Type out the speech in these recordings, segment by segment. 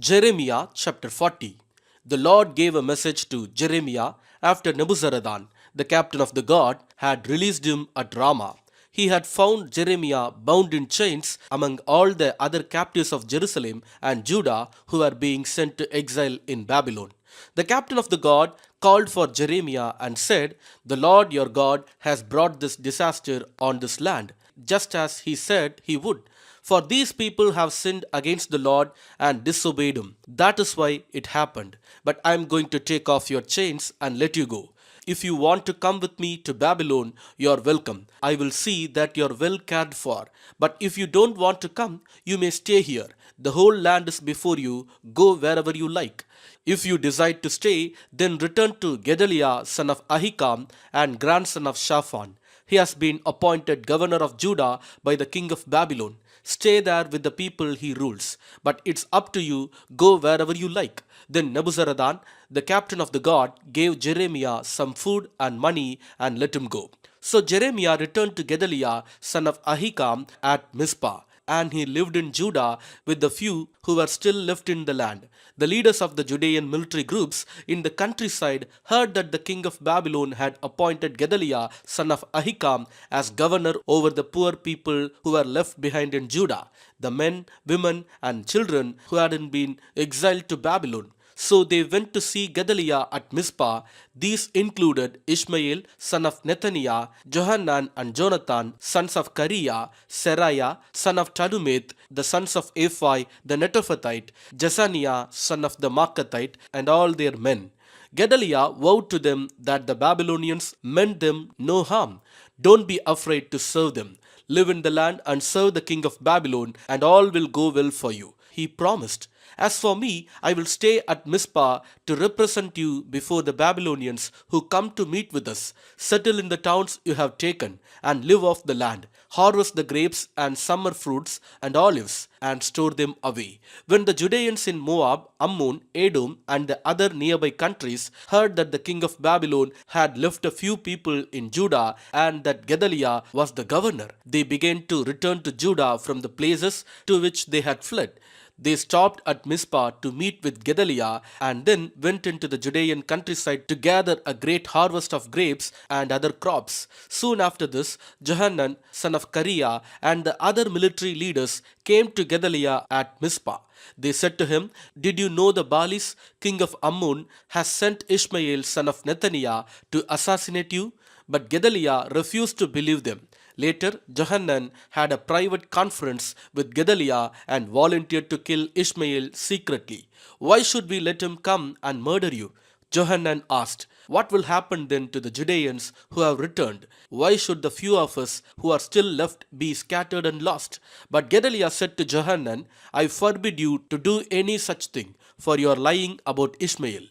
Jeremiah chapter 40. The Lord gave a message to Jeremiah after Nebuzaradan, the captain of the guard, had released him at Ramah. He had found Jeremiah bound in chains among all the other captives of Jerusalem and Judah who were being sent to exile in Babylon. The captain of the guard called for Jeremiah and said, "The Lord your God has brought this disaster on this land, just as he said he would. For these people have sinned against the Lord and disobeyed him. That is why it happened. But I am going to take off your chains and let you go. If you want to come with me to Babylon, you are welcome. I will see that you are well cared for. But if you don't want to come, you may stay here. The whole land is before you. Go wherever you like. If you decide to stay, then return to Gedaliah, son of Ahikam, and grandson of Shaphan. He has been appointed governor of Judah by the king of Babylon. Stay there with the people he rules. But it's up to you. Go wherever you like." Then Nebuzaradan, the captain of the guard, gave Jeremiah some food and money and let him go. So Jeremiah returned to Gedaliah, son of Ahikam, at Mizpah, and he lived in Judah with the few who were still left in the land. The leaders of the Judean military groups in the countryside heard that the king of Babylon had appointed Gedaliah, son of Ahikam, as governor over the poor people who were left behind in Judah, the men, women, and children who hadn't been exiled to Babylon. So they went to see Gedaliah at Mizpah. These included Ishmael, son of Nethaniah, Johanan and Jonathan, sons of Kareah, Seraiah, son of Tanumeth, the sons of Ephai the Netophathite, Jezaniah, son of the Markathite, and all their men. Gedaliah vowed to them that the Babylonians meant them no harm. "Don't be afraid to serve them. Live in the land and serve the king of Babylon, and all will go well for you," he promised. "As for me, I will stay at Mizpah to represent you before the Babylonians who come to meet with us. Settle in the towns you have taken, and live off the land. Harvest the grapes and summer fruits and olives, and store them away." When the Judeans in Moab, Ammon, Edom, and the other nearby countries heard that the king of Babylon had left a few people in Judah and that Gedaliah was the governor, they began to return to Judah from the places to which they had fled. They stopped at Mizpah to meet with Gedaliah and then went into the Judean countryside to gather a great harvest of grapes and other crops. Soon after this, Johanan, son of Kareah, and the other military leaders came to Gedaliah at Mizpah. They said to him, "Did you know the Baalis, king of Ammon, has sent Ishmael, son of Nethaniah, to assassinate you?" But Gedaliah refused to believe them. Later, Johanan had a private conference with Gedaliah and volunteered to kill Ishmael secretly. "Why should we let him come and murder you?" Johanan asked. "What will happen then to the Judeans who have returned? Why should the few of us who are still left be scattered and lost?" But Gedaliah said to Johanan, "I forbid you to do any such thing, for you are lying about Ishmael."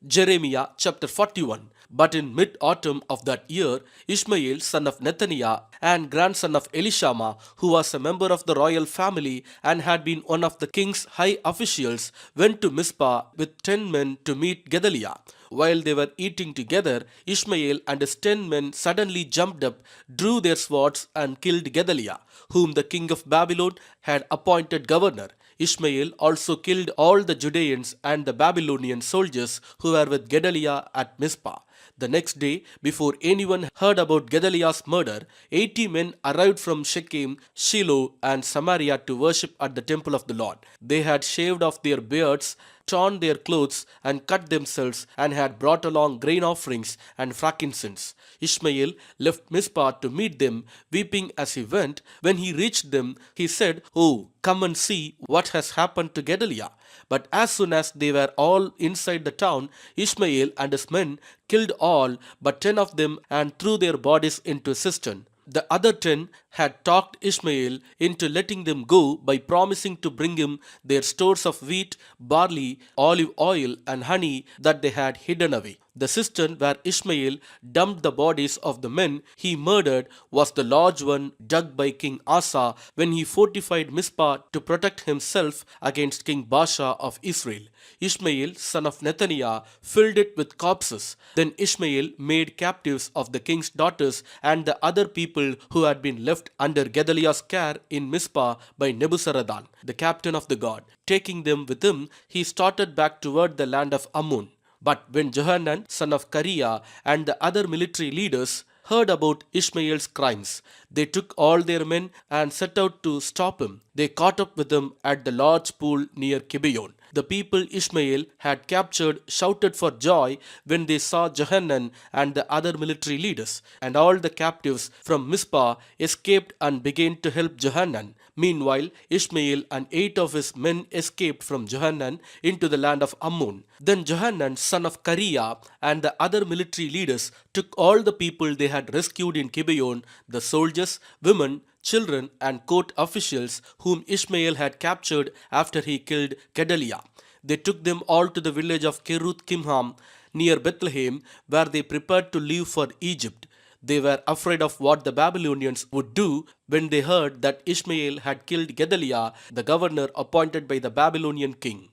Jeremiah chapter 41. But in mid-autumn of that year, Ishmael, son of Nethaniah and grandson of Elishama, who was a member of the royal family and had been one of the king's high officials, went to Mizpah with 10 men to meet Gedaliah. While they were eating together, Ishmael and his 10 men suddenly jumped up, drew their swords, and killed Gedaliah, whom the king of Babylon had appointed governor. Ishmael also killed all the Judeans and the Babylonian soldiers who were with Gedaliah at Mizpah. The next day, before anyone heard about Gedaliah's murder, 80 men arrived from Shechem, Shiloh, and Samaria to worship at the temple of the Lord. They had shaved off their beards, torn their clothes, and cut themselves, and had brought along grain offerings and frankincense. Ishmael left Mizpah to meet them, weeping as he went. When he reached them, he said, "Oh, come and see what has happened to Gedaliah." But as soon as they were all inside the town, Ishmael and his men killed all but 10 of them and threw their bodies into a cistern. The other 10 had talked Ishmael into letting them go by promising to bring him their stores of wheat, barley, olive oil, and honey that they had hidden away. The cistern where Ishmael dumped the bodies of the men he murdered was the large one dug by King Asa when he fortified Mizpah to protect himself against King Baasha of Israel. Ishmael, son of Nethaniah, filled it with corpses. Then Ishmael made captives of the king's daughters and the other people who had been left under Gedaliah's care in Mizpah by Nebuzaradan, the captain of the guard. Taking them with him, he started back toward the land of Ammon. But when Johanan, son of Kareah, and the other military leaders heard about Ishmael's crimes, they took all their men and set out to stop him. They caught up with him at the large pool near Gibeon. The people Ishmael had captured shouted for joy when they saw Johanan and the other military leaders, and all the captives from Mizpah escaped and began to help Johanan. Meanwhile, Ishmael and 8 of his men escaped from Johanan into the land of Ammon. Then Johanan, son of Kareah, and the other military leaders took all the people they had rescued in Gibeon, the soldiers, women, children, and court officials whom Ishmael had captured after he killed Gedaliah. They took them all to the village of Keruth Kimham near Bethlehem, where they prepared to leave for Egypt. They were afraid of what the Babylonians would do when they heard that Ishmael had killed Gedaliah, the governor appointed by the Babylonian king.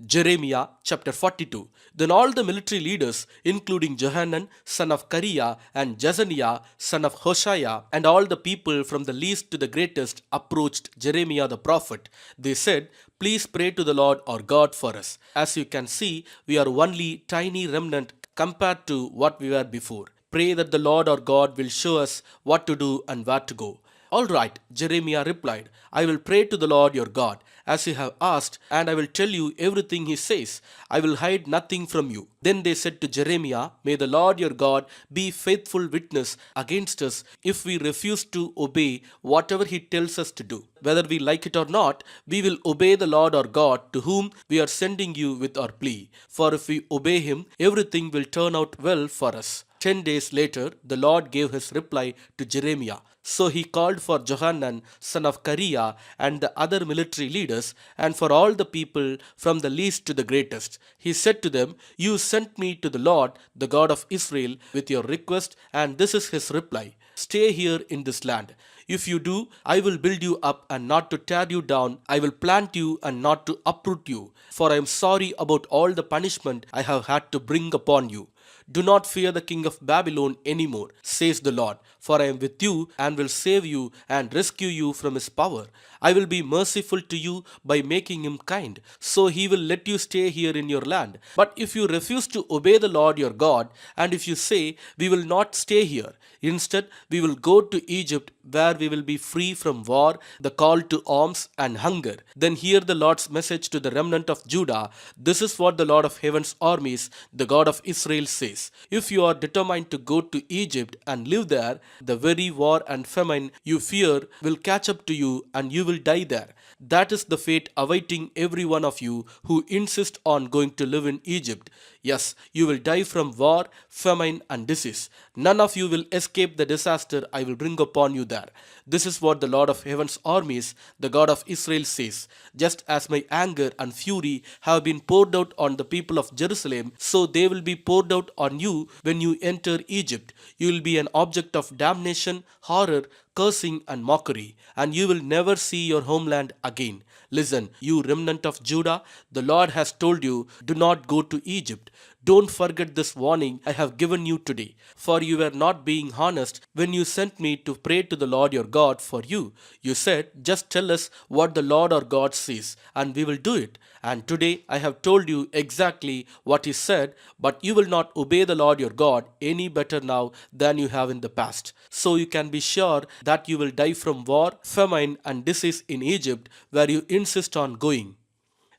Jeremiah chapter 42. Then all the military leaders, including Johanan, son of Kareah, and Jezaniah, son of Hoshaiah, and all the people from the least to the greatest, approached Jeremiah the prophet. They said, "Please pray to the Lord our God for us. As you can see, we are only tiny remnant compared to what we were before. Pray that the Lord our God will show us what to do and where to go." "All right," Jeremiah replied, "I will pray to the Lord your God, as you have asked, and I will tell you everything he says. I will hide nothing from you." Then they said to Jeremiah, "May the Lord your God be faithful witness against us if we refuse to obey whatever he tells us to do. Whether we like it or not, we will obey the Lord our God to whom we are sending you with our plea. For if we obey him, everything will turn out well for us." 10 days later, the Lord gave his reply to Jeremiah. So he called for Johanan, son of Kareah, and the other military leaders, and for all the people from the least to the greatest. He said to them, "You sent me to the Lord, the God of Israel, with your request, and this is his reply. Stay here in this land. If you do, I will build you up and not to tear you down. I will plant you and not to uproot you. For I am sorry about all the punishment I have had to bring upon you. Do not fear the king of Babylon anymore, says the Lord, for I am with you and will save you and rescue you from his power. I will be merciful to you by making him kind, so he will let you stay here in your land. But if you refuse to obey the Lord your God, and if you say, 'We will not stay here, instead we will go to Egypt, where we will be free from war, the call to arms and hunger,' then hear the Lord's message to the remnant of Judah. This is what the Lord of heaven's armies, the God of Israel, says. If you are determined to go to Egypt and live there, the very war and famine you fear will catch up to you and you will die there. That is the fate awaiting every one of you who insist on going to live in Egypt. Yes, you will die from war, famine, and disease. None of you will escape the disaster I will bring upon you there. This is what the Lord of heaven's armies, the God of Israel, says. Just as my anger and fury have been poured out on the people of Jerusalem, so they will be poured out on you when you enter Egypt. You will be an object of damnation, horror, cursing, and mockery, and you will never see your homeland again. Listen, you remnant of Judah, the Lord has told you, do not go to Egypt. Don't forget this warning I have given you today, for you were not being honest when you sent me to pray to the Lord your God for you. You said, 'Just tell us what the Lord our God says, and we will do it.' And today I have told you exactly what he said, but you will not obey the Lord your God any better now than you have in the past. So you can be sure that you will die from war, famine, and disease in Egypt, where you insist on going."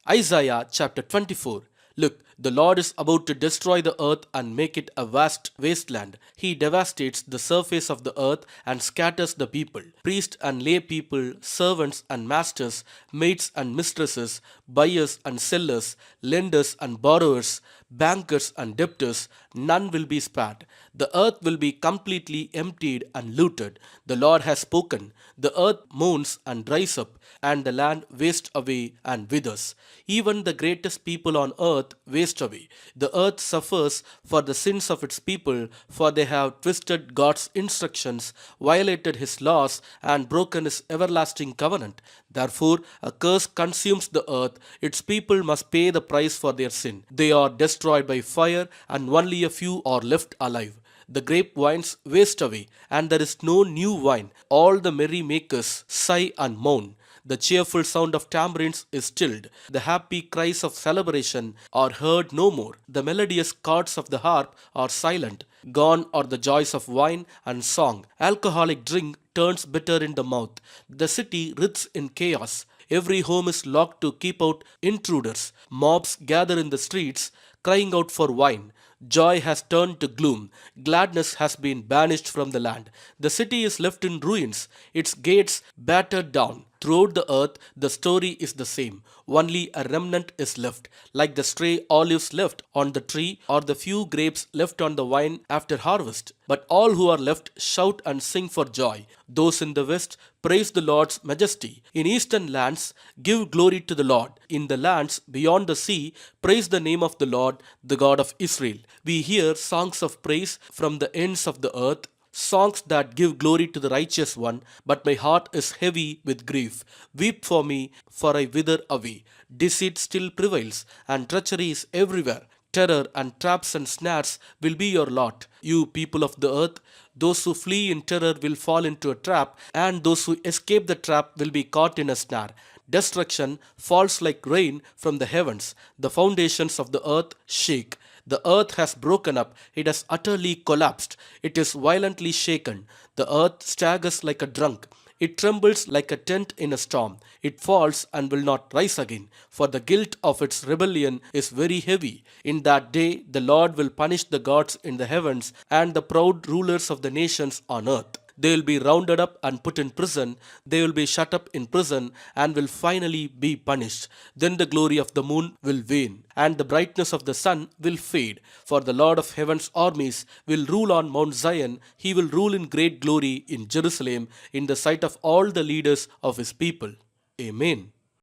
Isaiah chapter 24. Look, the Lord is about to destroy the earth and make it a vast wasteland. He devastates the surface of the earth and scatters the people. Priests and lay people, servants and masters, maids and mistresses, buyers and sellers, lenders and borrowers, bankers and debtors, none will be spared. The earth will be completely emptied and looted. The Lord has spoken. The earth moans and dries up, and the land wastes away and withers. Even the greatest people on earth waste waste away. The earth suffers for the sins of its people, for they have twisted God's instructions, violated his laws, and broken his everlasting covenant. Therefore, a curse consumes the earth. Its people must pay the price for their sin. They are destroyed by fire, and only a few are left alive. The grapevines waste away, and there is no new wine. All the merry makers sigh and moan. The cheerful sound of tambourines is stilled. The happy cries of celebration are heard no more. The melodious chords of the harp are silent. Gone are the joys of wine and song. Alcoholic drink turns bitter in the mouth. The city writhes in chaos. Every home is locked to keep out intruders. Mobs gather in the streets, crying out for wine. Joy has turned to gloom. Gladness has been banished from the land. The city is left in ruins, its gates battered down. Throughout the earth, the story is the same. Only a remnant is left, like the stray olives left on the tree or the few grapes left on the vine after harvest. But all who are left shout and sing for joy. Those in the west praise the Lord's majesty. In eastern lands, give glory to the Lord. In the lands beyond the sea, praise the name of the Lord, the God of Israel. We hear songs of praise from the ends of the earth, songs that give glory to the righteous one, but my heart is heavy with grief. Weep for me, for I wither away. Deceit still prevails, and treachery is everywhere. Terror and traps and snares will be your lot. You people of the earth, those who flee in terror will fall into a trap, and those who escape the trap will be caught in a snare. Destruction falls like rain from the heavens. The foundations of the earth shake. The earth has broken up, it has utterly collapsed, it is violently shaken. The earth staggers like a drunk, it trembles like a tent in a storm. It falls and will not rise again, for the guilt of its rebellion is very heavy. In that day, the Lord will punish the gods in the heavens and the proud rulers of the nations on earth. They will be rounded up and put in prison. They will be shut up in prison and will finally be punished. Then the glory of the moon will wane and the brightness of the sun will fade. For the Lord of heaven's armies will rule on Mount Zion. He will rule in great glory in Jerusalem in the sight of all the leaders of his people. Amen.